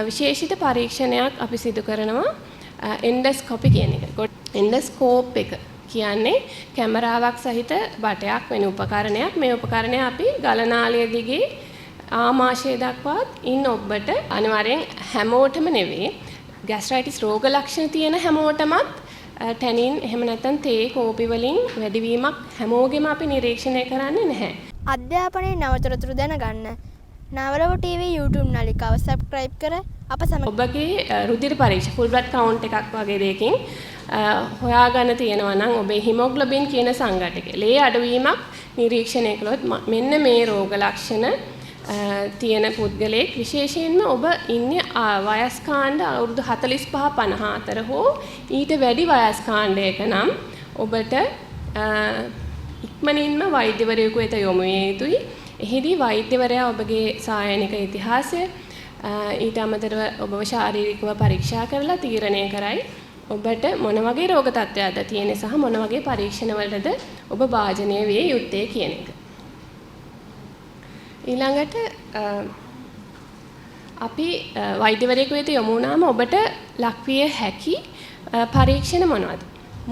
විශේෂිත පරීක්ෂණයක් අපි සිදු කරනවා එන්ඩොස්කෝපි කියන එක. එන්ඩොස්කෝප් එක කියන්නේ කැමරාවක් සහිත බටයක් වෙන උපකරණයක්. මේ උපකරණය අපි ගලනාලය දිගේ ආමාශය දක්වාත් ඉන්න ඔබට අනිවාර්යෙන් හැමෝටම නෙවෙයි ગેස්ට්‍රයිටිස් රෝග ලක්ෂණ තියෙන හැමෝටමත් ටැනින් එහෙම නැත්නම් තේ කෝපි වලින් වැඩිවීමක් හැමෝගෙම අපි නිරීක්ෂණය කරන්නේ නැහැ. අධ්‍යාපනයේ නවතොරතුරු දැනගන්න නවලව TV YouTube නාලිකාව subscribe කර අප සමග ඔබගේ රුධිර පරීක්ෂා full blood count එකක් වගේ දෙයකින් හොයාගන්න තියෙනවා නම් ඔබේ හිමොග්ලොබින් කියන සංඝටකය ලේ අඩුවීමක් නිරීක්ෂණය කළොත් මෙන්න මේ රෝග ලක්ෂණ තියෙන පුද්ගලයෙක් විශේෂයෙන්ම ඔබ ඉන්නේ වයස් කාණ්ඩ අවුරුදු 45 50 අතර හෝ ඊට වැඩි වයස් කාණ්ඩයක නම් ඔබට ඉක්මනින්ම වෛද්‍යවරයෙකු වෙත යොමු විය යුතුයි. එහිදී වෛද්‍යවරයා ඔබගේ සායනික ඉතිහාසය ඊට අමතරව ඔබව ශාරීරිකව පරීක්ෂා කරලා තීරණය කරයි ඔබට මොන වගේ රෝග තත්ත්වයක්ද තියෙන්නේ සහ මොන වගේ පරීක්ෂණ වලටද ඔබ භාජනය විය යුත්තේ කියන එක. ඊළඟට අපි වෛද්‍යවරයෙකු වෙත යොමු වුණාම ඔබට ලක්විය හැකි පරීක්ෂණ මොනවද?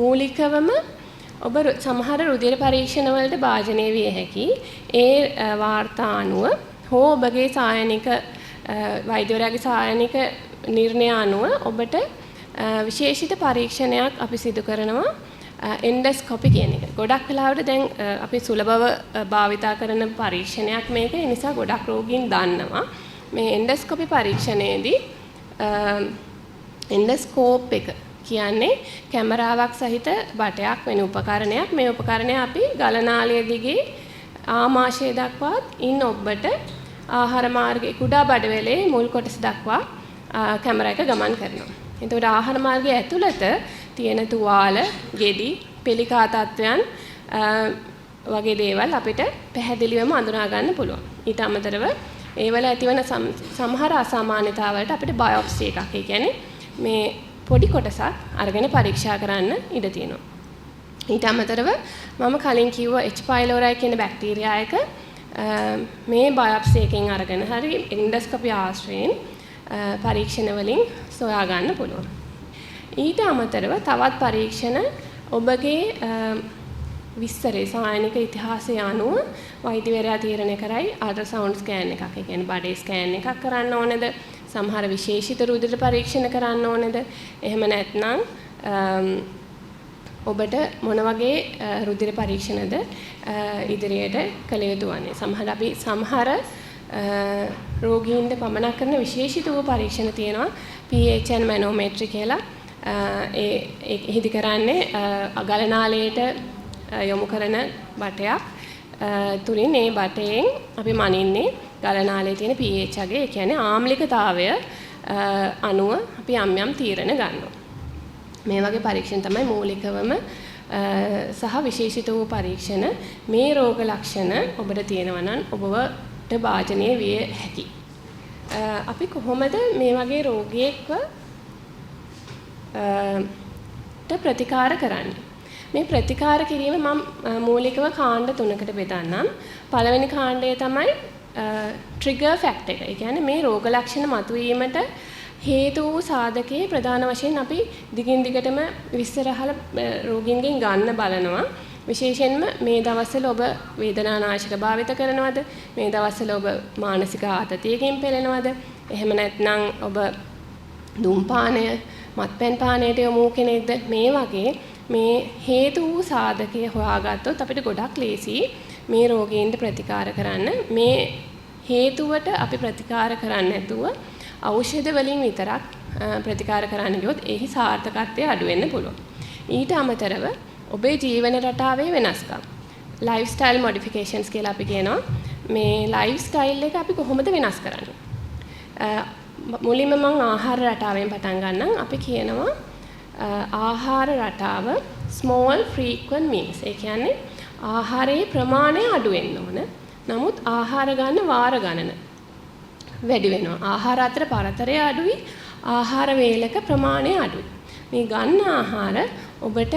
මූලිකවම ඔබ සමහර රුධිර පරීක්ෂණ වලට භාජනය විය හැකි ඒ වාර්තා අනුව හෝ ඔබගේ සායනික වෛද්‍යවරයාගේ සායනික නිර්ණය අනුව ඔබට විශේෂිත පරීක්ෂණයක් අපි සිදු කරනවා එන්ඩොස්කෝපි කියන එක. ගොඩක් වෙලාවට දැන් අපි සුලභව භාවිතා කරන පරීක්ෂණයක් මේක. ඒ නිසා ගොඩක් රෝගීන් දන්නවා. මේ එන්ඩොස්කෝපි පරීක්ෂණයේදී එන්ඩොස්කෝප් එක කියන්නේ කැමරාවක් සහිත බටයක් වෙන උපකරණයක්. මේ උපකරණය අපි ගලනාලය දිගේ ආමාශය දක්වාත් ඉන්න ඔබට ආහාර මාර්ගයේ කුඩා බඩවැලේ මුල් කොටස දක්වා කැමරා එක ගමන් කරනවා. එතකොට ආහාර මාර්ගයේ ඇතුළත තියෙන තුවාල, ගෙඩි, පිළිකා තත්වයන් වගේ දේවල් අපිට පැහැදිලිවම අඳුනා ගන්න පුළුවන්. ඊට අමතරව ඒවල ඇතිවන සමහර අසාමාන්‍යතාවලට අපිට බයොප්සි එකක්, ඒ කියන්නේ මේ පොඩි කොටසක් අරගෙන පරීක්ෂා කරන්න ඉඩ තියෙනවා. ඊට අමතරව මම කලින් කිව්ව H. pylori කියන බැක්ටීරියා එක මේ බයොප්සි එකෙන් අරගෙන හරි එන්ඩොස්කෝපි ආශ්‍රයෙන් පරීක්ෂණ වලින් සොයා ගන්න පුළුවන්. ඊට අමතරව තවත් පරීක්ෂණ ඔබගේ විස්තරේ සායනික ඉතිහාසය අනුව වෛද්‍යවරයා තීරණය කරයි අල්ට්‍රාසවුන්ඩ් ස්කෑන් එකක්, ඒ කියන්නේ බඩේ ස්කෑන් එකක් කරන්න ඕනේද, සමහර විශේෂිත රුධිර පරීක්ෂණ කරන්න ඕනේද, එහෙම නැත්නම් ඔබට මොන වගේ රුධිර පරීක්ෂණද ඉදිරියට කළ යුතු වන්නේ. සමහර රෝගීන්ට පමණක් කරන විශේෂිත වූ පරීක්ෂණ තියෙනවා PHN මැනෝමෙට්‍රි කියලා. එහිදී කරන්නේ ගලනාලයට යොමු කරන බටයක් තුලින් මේ බටයෙන් අපි මනින්නේ ගලනාලයේ තියෙන pH අගය, ඒ කියන්නේ ආම්ලිකතාවය අනුව අපි යම් තීරණ ගන්නවා. මේ වගේ පරීක්ෂණ තමයි මූලිකවම සහ විශේෂිත වූ පරීක්ෂණ. මේ රෝග ලක්ෂණ ඔබට තියෙනවා නම් ඔබට භාජනය විය හැකි. අපි කොහොමද මේ වගේ රෝගියෙක්ව ප්‍රතිකාර කරන්නේ? මේ ප්‍රතිකාර කිරීම මම මූලිකව කාණ්ඩ තුනකට බෙදන්නම්. පළවෙනි කාණ්ඩය තමයි ට්‍රිගර් ෆැක්ටර් එක. ඒ කියන්නේ මේ රෝග ලක්ෂණ මතුවීමට හේතු වූ සාධකයේ ප්‍රධාන වශයෙන් අපි දිගින් දිගටම විස්තර අහලා රෝගීන්ගෙන් ගන්න බලනවා. විශේෂයෙන්ම මේ දවස්වල ඔබ වේදනානාශක භාවිත කරනවද? මේ දවස්වල ඔබ මානසික ආතතියකින් පෙළෙනවද? එහෙම නැත්නම් ඔබ දුම්පානය, මත්පැන් පානයට යොමු කෙනෙක්ද? මේ වගේ මේ හේතු වූ සාධකය හොයාගත්තොත් අපිට ගොඩක් ලේසි මේ රෝගීන්ට ප්‍රතිකාර කරන්න. මේ හේතුවට අපි ප්‍රතිකාර කරන්නේ නැතුව ඖෂධ වලින් විතරක් ප්‍රතිකාර කරන්න ගියොත් එහි සාර්ථකත්වය අඩු වෙන්න පුළුවන්. ඊට අමතරව ඔබේ ජීවන රටාවේ වෙනස්කම්, ලයිෆ් ස්ටයිල් මොඩිෆිකේෂන්ස් කියලා අපි කියනවා. මේ ලයිෆ් ස්ටයිල් එක අපි කොහොමද වෙනස් කරන්නේ? මුලින්ම මම ආහාර රටාවෙන් පටන් ගන්නම්. අපි කියනවා ආහාර රටාව small frequent meals. ඒ කියන්නේ ආහාරයේ ප්‍රමාණය අඩු වෙන්න ඕන. නමුත් ආහාර ගන්න වාර ගණන වැඩි වෙනවා. ආහාර අතර පරතරය අඩුයි, ආහාර වේලක ප්‍රමාණය අඩුයි. මේ ගන්න ආහාර ඔබට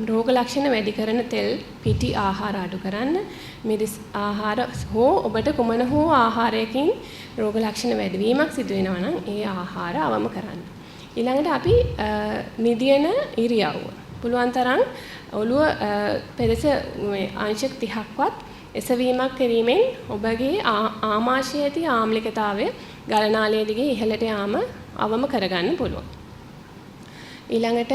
රෝග ලක්ෂණ වැඩි කරන තෙල් පිටි ආහාර අඩු කරන්න. මිරිස් ආහාර හෝ ඔබට කුමන හෝ ආහාරයකින් රෝග ලක්ෂණ වැඩිවීමක් සිදු වෙනවා නම් ඒ ආහාර අවම කරන්න. ඊළඟට අපි නිදියන ඉරියව්ව. පුළුවන් තරම් ඔළුව පෙරස අංශ 30ක්වත් එසවීමක් කිරීමෙන් ඔබගේ ආමාශයේ ඇති ආම්ලිකතාවය ගලනාලය දිගේ ඉහළට යාම අවම කරගන්න පුළුවන්. ඊළඟට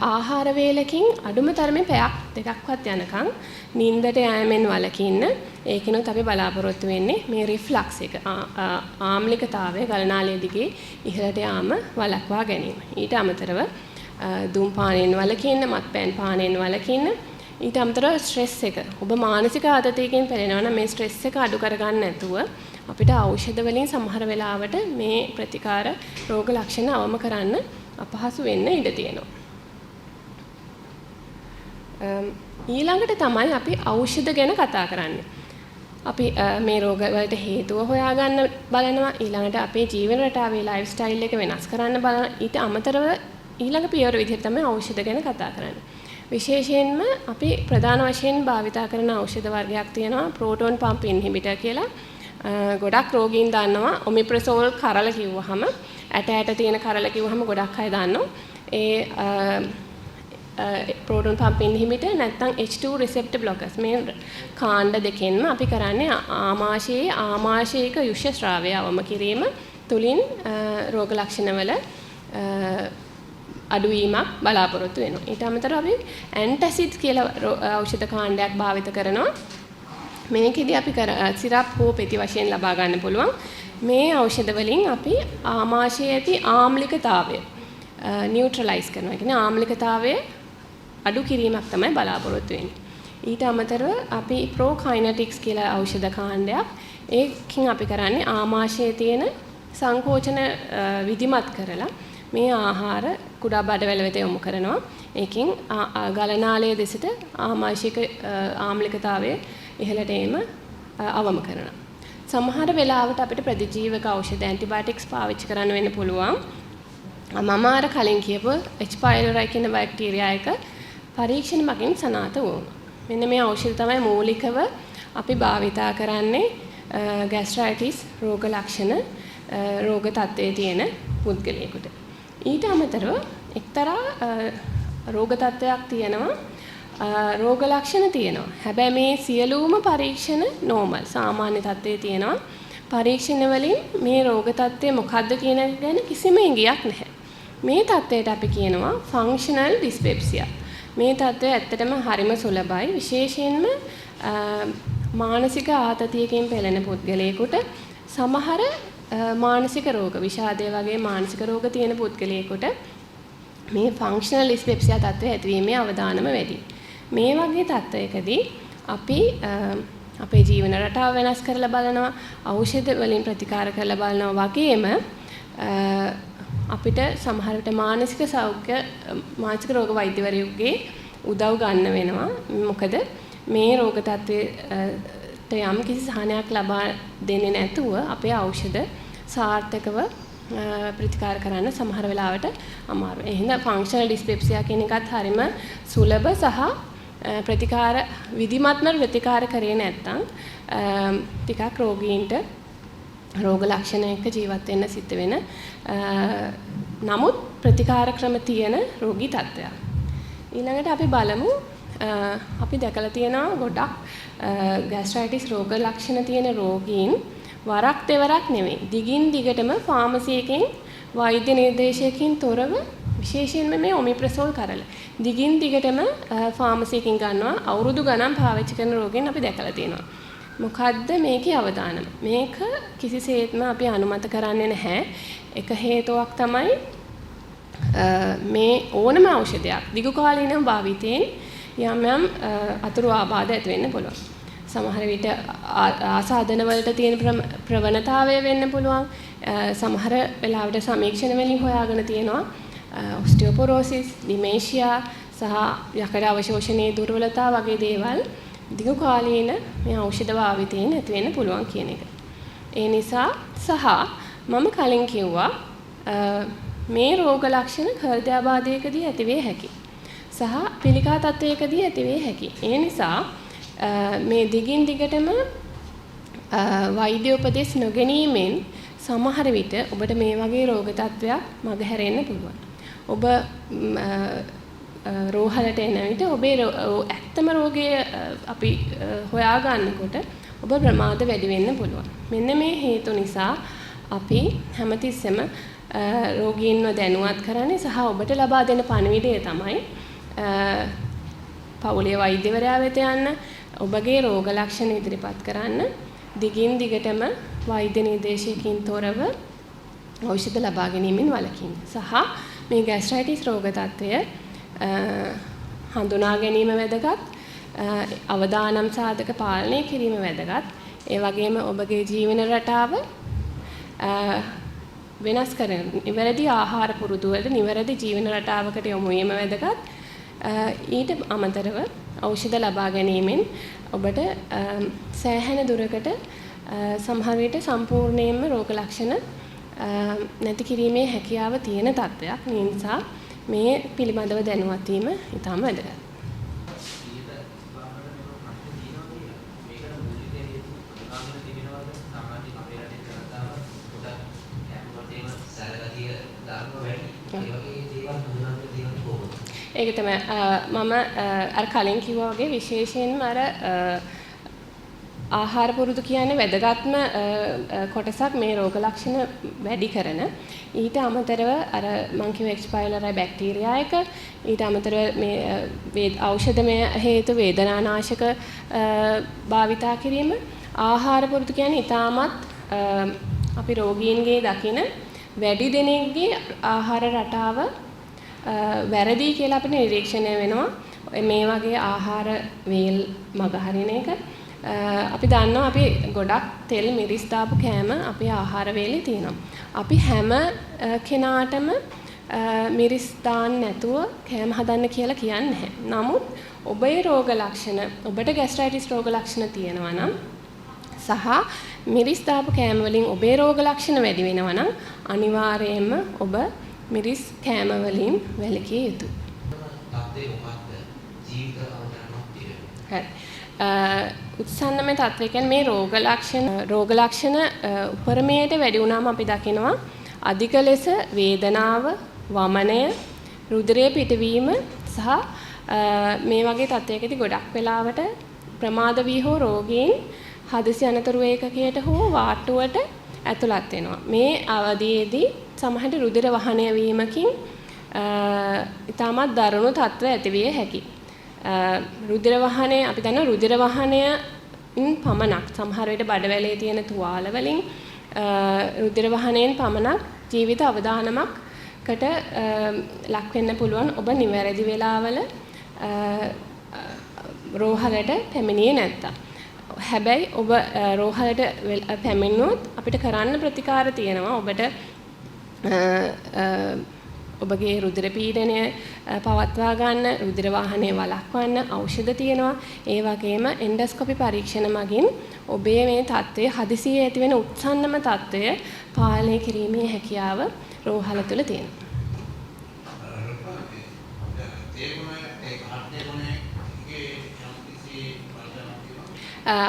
ආහාර වේලකින් අඩුම තරමේ පැයක් දෙකක්වත් යනකම් නිින්දට යෑමෙන් වළකින්න. ඒකිනුත් අපි බලාපොරොත්තු වෙන්නේ මේ රිෆ්ලක්ස් එක ආම්ලිකතාවය ගලනාලය දිගේ ඉහළට යාම වළක්වා ගැනීම. ඊට අමතරව දුම්පානයෙන් වළකින්න, මත්පැන් පානයෙන් වළකින්න. ඊට අමතරව ස්ට්‍රෙස් එක. ඔබ මානසික ආතතියකින් පෙළෙනවා නම් මේ ස්ට්‍රෙස් එක අඩු කරගන්න නැතුව අපිට ඖෂධ වලින් සමහර වෙලාවට මේ ප්‍රතිකාර රෝග ලක්ෂණ අවම කරන්න අපහසු වෙන්න ඉඩ තියෙනවා. ඊළඟට තමයි අපි ඖෂධ ගැන කතා කරන්නේ. අපි මේ රෝග වලට හේතුව හොයාගන්න බලනවා. ඊළඟට අපේ ජීවන රටාවේ ලයිෆ් ස්ටයිල් එක වෙනස් කරන්න බලනවා. ඊට අමතරව ඊළඟ පියවර විදිහට තමයි ඖෂධ ගැන කතා කරන්නේ. විශේෂයෙන්ම අපි ප්‍රධාන වශයෙන් භාවිතා කරන ඖෂධ වර්ගයක් තියෙනවා ප්‍රෝටෝන් පම්ප් ඉන්හිබිටර් කියලා. ගොඩක් රෝගීන් දන්නවා ඔමිප්‍රසෝල් කරල කිව්වහම ඇට තියෙන කරල කිව්වහම ගොඩක් අය දන්නවා. ඒ ප්‍රෝටෝන් පම්ප් ඉන්හිබිටර් නැත්නම් H2 රිසෙප්ටර් බ්ලොකර්ස් මේ කාණ්ඩ දෙකෙන්ම අපි කරන්නේ ආමාශයේ ආමාශයක යුෂ ස්‍රාවය අවම කිරීම තුලින් රෝග ලක්ෂණවල අඩුවීමක් බලාපොරොත්තු වෙනවා. ඊට අමතරව අපි ඇන්ටැසිඩ් කියලා ඖෂධ කාණ්ඩයක් භාවිත කරනවා. මේකෙදි අපි සිරප් හෝ පෙති වශයෙන් ලබා ගන්න පුළුවන්. මේ ඖෂධ වලින් අපි ආමාශයේ ඇති ආම්ලිකතාවය නියුට්‍රලයිස් කරනවා. කියන්නේ ආම්ලිකතාවය අඩු කිරීමක් තමයි බලාපොරොත්තු වෙන්නේ. ඊට අමතරව අපි ප්‍රෝකයිනටික්ස් කියලා ඖෂධ කාණ්ඩයක් ඒකකින් අපි කරන්නේ ආමාශයේ තියෙන සංකෝචන විධිමත් කරලා මේ ආහාර කුඩා බඩවැල වෙත යොමු කරනවා. ඒකෙන් ගලනාලය දෙසට ආමාශයික ආම්ලිකතාවය ඉහළට එීම අවම කරනවා. සමහර වෙලාවට අපිට ප්‍රතිජීවක ඖෂධ ඇන්ටිබයොටික්ස් පාවිච්චි කරන්න වෙන්න පුළුවන්. මම අර කලින් කියපු H. pylori කියන බැක්ටීරියා එක පරීක්ෂණ මගින් සනාථ වුණා. මෙන්න මේ ඖෂධ තමයි මූලිකව අපි භාවිතා කරන්නේ ગેස්ට්‍රයිටිස් රෝග ලක්ෂණ රෝග තත්ත්වයේ තියෙන පුද්ගලයෙකුට. ඊට අමතරව එක්තරා රෝග තත්ත්වයක් තියෙනවා රෝග ලක්ෂණ තියෙනවා. හැබැයි මේ සියලුම පරීක්ෂණ නෝමල් සාමාන්‍ය තත්ත්වයේ තියෙනවා. පරීක්ෂණ වලින් මේ රෝග තත්ත්වය මොකක්ද කියන ගැන කිසිම ඉඟියක් නැහැ. මේ තත්ත්වයට අපි කියනවා ෆන්ක්ෂනල් ඩිස්පෙප්සියා. මේ තත්ත්වය ඇත්තටම හරිම සුලභයි. විශේෂයෙන්ම මානසික ආතතියකින් පෙළෙන පුද්ගලයෙකුට සමහර මානසික රෝග විෂාදය වගේ මානසික රෝග තියෙන පුද්ගලයෙකුට මේ ෆන්ක්ෂනල් ඩිස්පෙප්සියා තත්ත්වය ඇතිවීමේ අවදානම වැඩි. මේ වගේ තත්ත්වයකදී අපි අපේ ජීවන රටාව වෙනස් කරලා බලනවා, ඖෂධ වලින් ප්‍රතිකාර කරලා බලනවා වගේම අපිට සමහර විට මානසික සෞඛ්‍ය මානසික රෝග වෛද්‍යවරයෙකුගේ උදව් ගන්න වෙනවා. මොකද මේ රෝග තත්ත්වයට යම් කිසි සහනයක් ලබා දෙන්නේ නැතුව අපේ ඖෂධ සාර්ථකව ප්‍රතිකාර කරන්න සමහර වෙලාවට අමාරුයි. ඒ හින්දා ෆන්ක්ෂනල් ඩිස්පෙප්සියා කියන එකත් හරිම සුලභ සහ ප්‍රතිකාර විධිමත්ම ප්‍රතිකාර කරේ නැත්නම් ටිකක් රෝගීන්ට රෝග ලක්ෂණ එක්ක ජීවත් වෙන්න සිද්ධ වෙන නමුත් ප්‍රතිකාර ක්‍රම තියෙන රෝගී තත්ත්වයක්. ඊළඟට අපි බලමු අපි දැකලා තියෙනවා ගොඩක් ગેස්ට්‍රයිටිස් රෝග ලක්ෂණ තියෙන රෝගීන් වරක් දෙවරක් නෙවෙයි දිගින් දිගටම ෆාමසි එකෙන් වෛද්‍ය නිර්දේශයකින් තොරව විශේෂයෙන්ම මේ ඔමිප්‍රසෝල් කරල දිගින් දිගටම ෆාමසි එකකින් ගන්නවා අවුරුදු ගණන් පාවිච්චි කරන රෝගීන් අපි දැකලා තියෙනවා. මොකද්ද මේකේ අවදානම? මේක කිසිසේත්ම අපි අනුමත කරන්නේ නැහැ. එක හේතුවක් තමයි මේ ඕනම ඖෂධයක් දිගු කාලීනව භාවිතයෙන් යම් යම් අතුරු ආබාධ ඇති වෙන්න පුළුවන්. සමහර විට ආසාදන වලට තියෙන ප්‍රවණතාවය වෙන්න පුළුවන්. සමහර වෙලාවට සමීක්ෂණ වලින් හොයාගෙන තියෙනවා ඔස්ටියෝපොරෝසිස්, ඩිමේෂියා සහ යකඩ අවශෝෂණයේ දුර්වලතා වගේ දේවල් දිගු කාලීන මේ ඖෂධ භාවිතයෙන් ඇති වෙන්න පුළුවන් කියන එක. ඒ නිසා සහ මම කලින් කිව්වා මේ රෝග ලක්ෂණ හෘදයාබාධයකදී ඇති වේ හැකියි. සහ පිළිකා තත්වයකදී ඇතිවිය හැකියි. ඒ නිසා මේ දිගින් දිගටම වෛද්‍ය උපදෙස් නොගැනීමෙන් සමහර විට ඔබට මේ වගේ රෝග තත්වයක් මගහැරෙන්න පුළුවන්. ඔබ රෝහලට එන විට ඔබේ ඇත්තම රෝගය අපි හොයා ගන්නකොට ඔබ ප්‍රමාද වැඩි වෙන්න පුළුවන්. මෙන්න මේ හේතු නිසා අපි හැමතිස්සෙම රෝගීන්ව දැනුවත් කරන්නේ සහ ඔබට ලබා දෙන පණිවිඩය තමයි පවුලේ වෛද්‍යවරයා වෙත යන්න, ඔබගේ රෝග ලක්ෂණ ඉදිරිපත් කරන්න, දිගින් දිගටම වෛද්‍ය නිර්දේශයකින් තොරව ඖෂධ ලබා ගැනීමෙන් වළකින්න. සහ මේ ગેස්ට්‍රයිටිස් රෝග තත්ත්වය හඳුනා ගැනීම වැදගත්, අවදානම් සාධක පාලනය කිරීම වැදගත්. ඒ වගේම ඔබගේ ජීවන රටාව වෙනස් කරන නිවැරදි ආහාර පුරුදු වලට නිවැරදි ජීවන රටාවකට යොමු වීම වැදගත්. ඊට අමතරව ඖෂධ ලබා ගැනීමෙන් ඔබට සෑහෙන දුරකට සමහර විට සම්පූර්ණයෙන්ම රෝග ලක්ෂණ නැති කිරීමේ හැකියාව තියෙන තත්ත්වයක්. ඒ නිසා මේ පිළිබඳව දැනුවත් වීම ඉතාම වැදගත්. ඒක තමයි මම අර කලින් කිව්වා වගේ විශේෂයෙන්ම අර ආහාර පුරුදු කියන්නේ වැදගත්ම කොටසක් මේ රෝග ලක්ෂණ වැඩි කරන. ඊට අමතරව අර මං කිව්ව H. pylori බැක්ටීරියා එක, ඊට අමතරව මේ ඖෂධමය හේතු වේදනානාශක භාවිතා කිරීම, ආහාර පුරුදු කියන්නේ ඊටමත් අපි රෝගීන්ගේ දකින වැඩි දෙනෙක්ගේ ආහාර රටාව වැරදි කියලා අපිට නිරීක්ෂණය වෙනවා. මේ වගේ ආහාර වේල් මගහරින එක අපි දන්නවා. අපි ගොඩක් තෙල් මිරිස් දාපු කෑම අපේ ආහාර වේලේ තියෙනවා. අපි හැම කෙනාටම මිරිස් දාන්න නැතුව කෑම හදන්න කියලා කියන්නේ නැහැ. නමුත් ඔබේ රෝග ලක්ෂණ, ඔබට ગેස්ට්‍රයිටිස් රෝග ලක්ෂණ තියෙනවා නම් සහ මිරිස් දාපු කෑම වලින් ඔබේ රෝග ලක්ෂණ වැඩි වෙනවා නම් අනිවාර්යයෙන්ම ඔබ මිරිස් කෑම වලින් වැළකී යුතුයි. උත්සන්නමය තත්ත්වය කියන්නේ මේ රෝග ලක්ෂණ උපරිමයට වැඩි වුණාම අපි දකිනවා අධික ලෙස වේදනාව, වමනය, රුධිරය පිටවීම සහ මේ වගේ තත්ත්වයකදී ගොඩක් වෙලාවට ප්‍රමාද වී හෝ රෝගීන් හදිසි අනතුරු ඒකකයට හෝ වාට්ටුවට ඇතුළත් වෙනවා. මේ අවධියේදී සමහරට රුධිර වහනය වීමකින් ඉතාමත් දරුණු තත්ත්ව ඇතිවිය හැකියි. රුධිර වහනය අපි දන්නවා රුධිර වහනයෙන් පමණක් සමහර විට බඩවැලේ තියෙන තුවාල වලින් රුධිර වහනයෙන් පමණක් ජීවිත අවදානමකට ලක් වෙන්න පුළුවන් ඔබ නිවැරදි වෙලාවල රෝහලට පැමිණියේ නැත්තම්. හැබැයි ඔබ රෝහලට පැමිණුවොත් අපිට කරන්න ප්‍රතිකාර තියෙනවා. ඔබට ඔබගේ රුධිර පීඩනය පවත්වා ගන්න, රුධිර වාහනය වළක්වන්න ඖෂධ තියෙනවා. ඒ වගේම එන්ඩොස්කෝපි පරීක්ෂණ මගින් ඔබේ මේ තත්ත්වය හදිසියේ ඇතිවෙන උත්සන්නම තත්ත්වය පාලනය කිරීමේ හැකියාව රෝහල තුල තියෙනවා.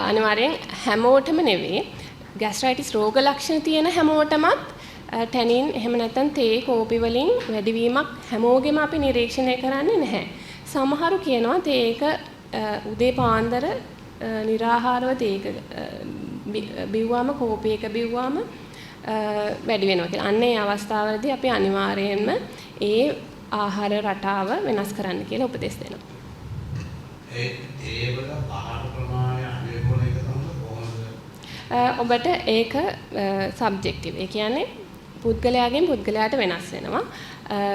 අනිවාර්යෙන් හැමෝටම නෙවෙයි. ગેස්ට්‍රයිටිස් රෝග ලක්ෂණ තියෙන හැමෝටමත් ටැනින් එහෙම නැත්නම් තේ කෝපි වලින් වැඩිවීමක් හැමෝගෙම අපි නිරීක්ෂණය කරන්නේ නැහැ. සමහරු කියනවා තේක උදේ පාන්දර निराहाරව තේක බිව්වාම කෝපි එක බිව්වාම වැඩි වෙනවා කියලා. අන්න ඒ අවස්ථාවලදී අපි අනිවාර්යයෙන්ම ඒ ආහාර රටාව වෙනස් කරන්න කියලා උපදෙස් දෙනවා. ඒ වල ආහාර ප්‍රමාණය අනිවාර්යම එක තමයි කොහොමද? ඔබට ඒක සබ්ජෙක්ටිව්. ඒ කියන්නේ පුද්ගලයාගෙන් පුද්ගලයාට වෙනස් වෙනවා.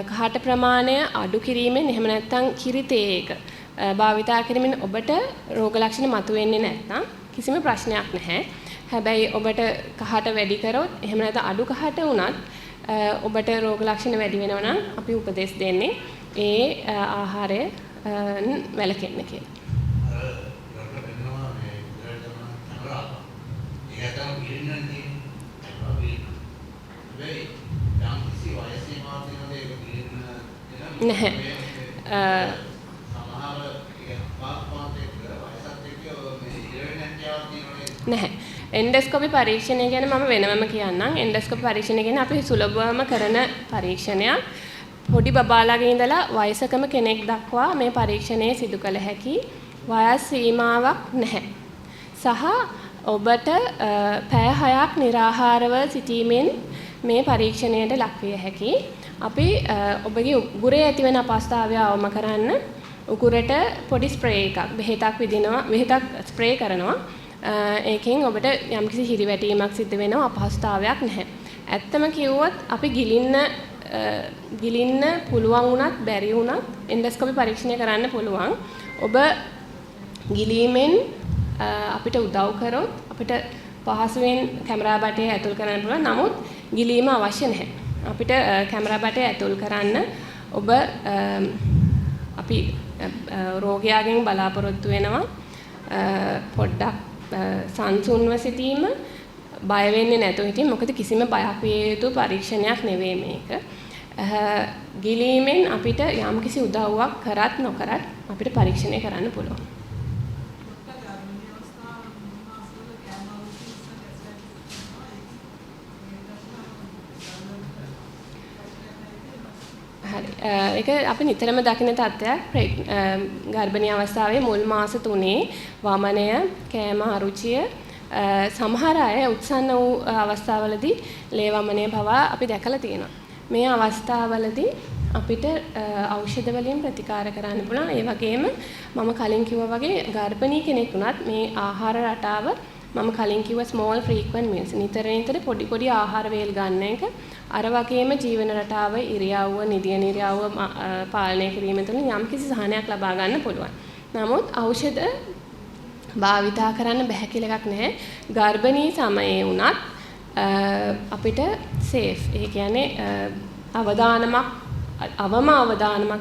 කහට ප්‍රමාණය අඩු කිරීමෙන් එහෙම නැත්නම් කිරිතේක භාවිතා කිරීමෙන් ඔබට රෝග ලක්ෂණ මතුවෙන්නේ නැත්නම් කිසිම ප්‍රශ්නයක් නැහැ. හැබැයි ඔබට කහට වැඩි කරොත් එහෙම නැත්නම් අඩු කහට වුණත් ඔබට රෝග ලක්ෂණ වැඩි වෙනවා නම් අපි උපදෙස් දෙන්නේ ඒ ආහාරය වැළකෙන්න කියලා. නැහැ. නැහැ. එන්ඩොස්කෝපි පරීක්ෂණය ගැන මම වෙනමම කියන්නම්. එන්ඩොස්කෝපි පරීක්ෂණය කියන්නේ අපි සුලභවම කරන පරීක්ෂණයක්. පොඩි බබාලාගේ ඉඳලා වයසකම කෙනෙක් දක්වා මේ පරීක්ෂණය සිදු කළ හැකි වයස් සීමාවක් නැහැ. සහ ඔබට පැය 6ක් निराහාරව සිටීමෙන් මේ පරීක්ෂණයට ලක්විය හැකි. අපි ඔබගේ උගුරේ ඇතිවන අපහසුතාවය අවම කරන්න උගුරට පොඩි ස්ප්‍රේ එකක් බෙහෙතක් ස්ප්‍රේ කරනවා. ඒකෙන් ඔබට යම්කිසි හිරිවැටීමක් සිද්ධ වෙනවා අපහසුතාවයක් නැහැ. ඇත්තම කිව්වොත් අපි ගිලින්න පුළුවන් වුණත් බැරි වුණත් එන්ඩොස්කෝපි පරීක්ෂණය කරන්න පුළුවන්. ඔබ ගිලීමෙන් අපිට උදව් කරොත් අපිට පහසුවෙන් කැමරා බටය ඇතුල් කරන්න පුළුවන්. නමුත් ගිලීම අවශ්‍ය නැහැ. අපිට කැමරා බටය ඇතුල් කරන්න ඔබ අපි රෝගියාගෙන් බලාපොරොත්තු වෙනවා පොඩ්ඩක් සංසුන්ව සිටීම, බය වෙන්නේ නැතුව හිටින්න. මොකද කිසිම බයක් විය යුතු පරීක්ෂණයක් නෙවෙයි මේක. ගිලීමෙන් අපිට යම්කිසි උදව්වක් කරත් නොකරත් අපිට පරීක්ෂණය කරන්න පුළුවන්. ඒක අපි නිතරම දකින තත්ත්වයක්. ගර්භණී අවස්ථාවේ මුල් මාස 3 වමනය, කෑම අරුචිය, සමහර අය උත්සන්න වූ අවස්ථාවලදී ලේ වමනය පවා අපි දැකලා තියෙනවා. මේ අවස්ථාවලදී අපිට ඖෂධ වලින් ප්‍රතිකාර කරන්න පුළුවන්. ඒ වගේම මම කලින් කිව්වා වගේ ගර්භණී කෙනෙක් වුණත් මේ ආහාර රටාව මම කලින් කිව්ව small frequent meals නිතර පොඩි ආහාර වේල් ගන්න එක අර වගේම ජීවන රටාව ඉරියව්ව නිදියන ඉරියව්ව පාලනය කිරීම තුළ යම්කිසි සහනයක් ලබා ගන්න පුළුවන්. නමුත් ඖෂධ භාවිතා කරන්න බැහැ කියලා එකක් නැහැ. ගර්භණී සමයේ වුණත් අපිට safe. ඒ කියන්නේ අවදානමක්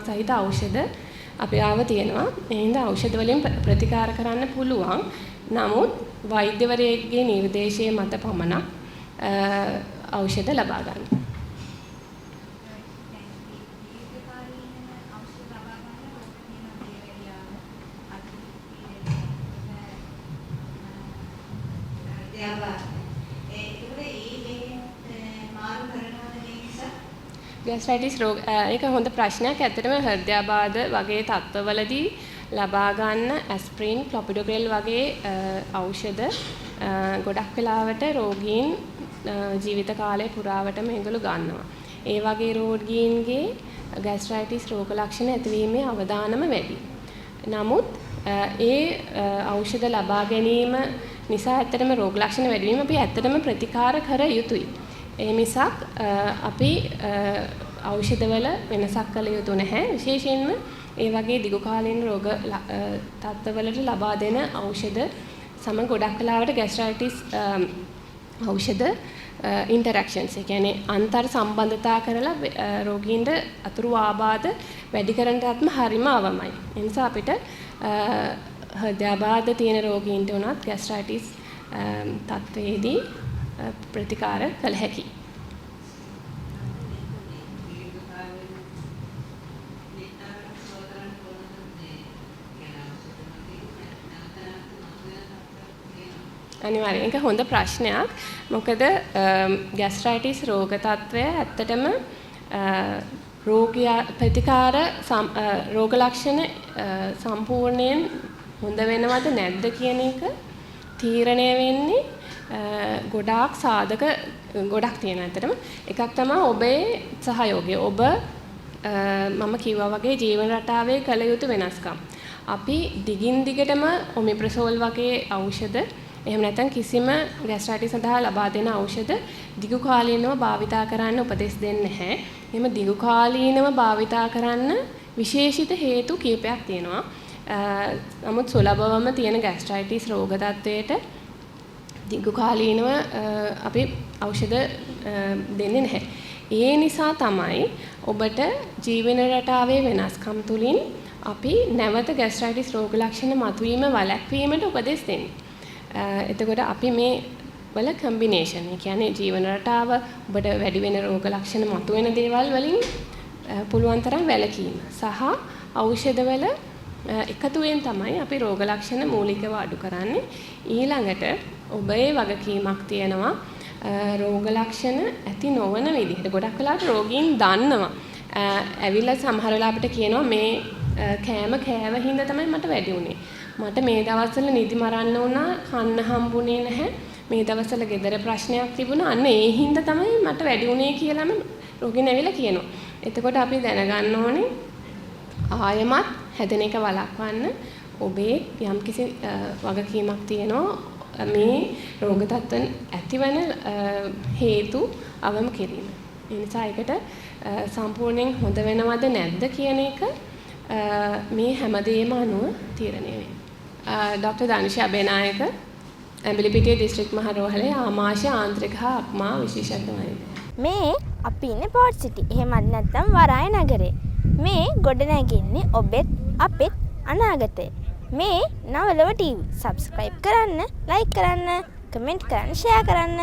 සහිත ඖෂධ අපි ආව තියෙනවා. ඒ හින්දා ඖෂධ වලින් ප්‍රතිකාර කරන්න පුළුවන්. නමුත් වෛද්‍යවරයෙක්ගේ නිර්දේශය මත පමණක් ඖෂධ ලබා ගන්න. ගෑස්ට්‍රයිටිස් රෝග ඒක හොඳ ප්‍රශ්නයක්. ඇත්තටම හෘදයාබාධ වගේ තත්ත්වවලදී ලබා ගන්න ඇස්ප්‍රින්, ක්ලොපිඩෝග්‍රෙල් වගේ ඖෂධ ගොඩක් වෙලාවට රෝගීන් ජීවිත කාලය පුරාවටම මේගොල්ලෝ ගන්නවා. ඒ වගේ රෝගීන්ගේ ගෑස්ට්‍රයිටිස් රෝග ලක්ෂණ ඇතිවීමේ අවදානම වැඩි. නමුත් ඒ ඖෂධ ලබා ගැනීම නිසා ඇත්තටම රෝග ලක්ෂණ වැඩි වීම අපි ඇත්තටම ප්‍රතිකාර කර යුතුයි. ඒ මිසක් අපි ඖෂධවල වෙනසක් කළ යුතු නැහැ. විශේෂයෙන්ම ඒ වගේ දිගු කාලීන රෝග තත්ත්වවලට ලබා දෙන ඖෂධ සම ගොඩක් වෙලාවට ગેස්ට්‍රයිටිස් ඖෂධ ඉන්ටරැක්ෂන්ස් ඒ කියන්නේ අන්තර් සම්බන්ධතා කරලා රෝගීන්ට අතුරු ආබාධ වැඩි කරන්නටත්ම හරිම අවමයි. ඒ නිසා අපිට හෘදයාබාධ තියෙන රෝගීන්ට උනත් ગેස්ට්‍රයිටිස් තත්ත්වයේදී ප්‍රතිකාර කළ හැකියි. අනිවාර්යයෙන් ඒක හොඳ ප්‍රශ්නයක්. මොකද ગેස්ට්‍රයිටිස් රෝග තත්ත්වය ඇත්තටම රෝගියා ප්‍රතිකාර රෝග ලක්ෂණ සම්පූර්ණයෙන් හොඳ වෙනවද නැද්ද කියන එක තීරණය වෙන්නේ ගොඩාක් සාධක ගොඩක් තියෙනවා. ඇත්තටම එකක් තමයි ඔබේ සහයෝගය. ඔබ මම කිව්වා වගේ ජීවන රටාවේ කළ යුතු වෙනස්කම්. අපි දිගින් දිගටම ඔමිප්‍රසෝල් වගේ ඖෂධ එහෙම නැත්නම් කිසිම ગેස්ට්‍රයිටිස් සඳහා ලබා දෙන ඖෂධ දිගු කාලීනව භාවිතා කරන්න උපදෙස් දෙන්නේ නැහැ. එහෙම දිගු කාලීනව භාවිතා කරන්න විශේෂිත හේතු කීපයක් තියෙනවා. නමුත් සුලභවම තියෙන ગેස්ට්‍රයිටිස් රෝග තත්ත්වයට දිගු කාලීනව අපි ඖෂධ දෙන්නේ නැහැ. ඒ නිසා තමයි ඔබට ජීවන රටාවේ වෙනස්කම් තුලින් අපි නැවත ગેස්ට්‍රයිටිස් රෝග ලක්ෂණ මතුවීම වළැක්වීමට උපදෙස් දෙන්නේ. එතකොට අපි මේ වල කම්බිනේෂන් ඒ කියන්නේ ජීවන රටාව ඔබට වැඩි වෙන රෝග ලක්ෂණ මතුවෙන දේවල් වලින් පුළුවන් තරම් වැළකීම සහ ඖෂධවල එකතුවෙන් තමයි අපි රෝග ලක්ෂණ මූලිකව අඩු කරන්නේ. ඊළඟට ඔබේ වගකීමක් තියෙනවා රෝග ලක්ෂණ ඇති නොවන විදිහට. ගොඩක් වෙලාවට රෝගීන් දන්නවා. ඇවිල්ලා සමහර වෙලාවට කියනවා මේ කෑම කෑව හින්දා තමයි මට වැඩි වුනේ. මට මේ දවස්වල නිදි මරන්න වුණා, කන්න හම්බුනේ නැහැ. මේ දවස්වල ගෙදර ප්‍රශ්නයක් තිබුණා. අන්න ඒ හින්දා තමයි මට වැඩි වුනේ කියලාම රෝගීන් ඇවිල්ලා කියනවා. එතකොට අපි දැනගන්න ඕනේ ආයමත් හැදෙන එක වළක්වන්න ඔබේ යම්කිසි වගකීමක් තියෙනවා මේ රෝග තත්ත්වයන් ඇතිවන හේතු අවම කිරීම. ඒ නිසා ඒකට සම්පූර්ණයෙන් හොඳ වෙනවද නැද්ද කියන එක මේ හැමදේම අනුව තීරණය වෙනවා. ડોક્ટર දානිෂා අබේනායක ඇඹිලිපිටිය දිස්ත්‍රික් මහරෝහලේ ආමාශය ආන්ත්‍රික හා අප්මා විශේෂඥ වෛද්‍යවරයා. මේ අපි ඉන්නේ පෝට් සිටි. එහෙමත් නැත්නම් වරාය නගරේ. මේ ගොඩනැගෙන්නේ ඔබෙත් අපෙත් අනාගතේ. මේ නවලව ටීවී. සබ්ස්ක්‍රයිබ් කරන්න, ලයික් කරන්න, කමෙන්ට් කරන්න, ෂෙයා කරන්න.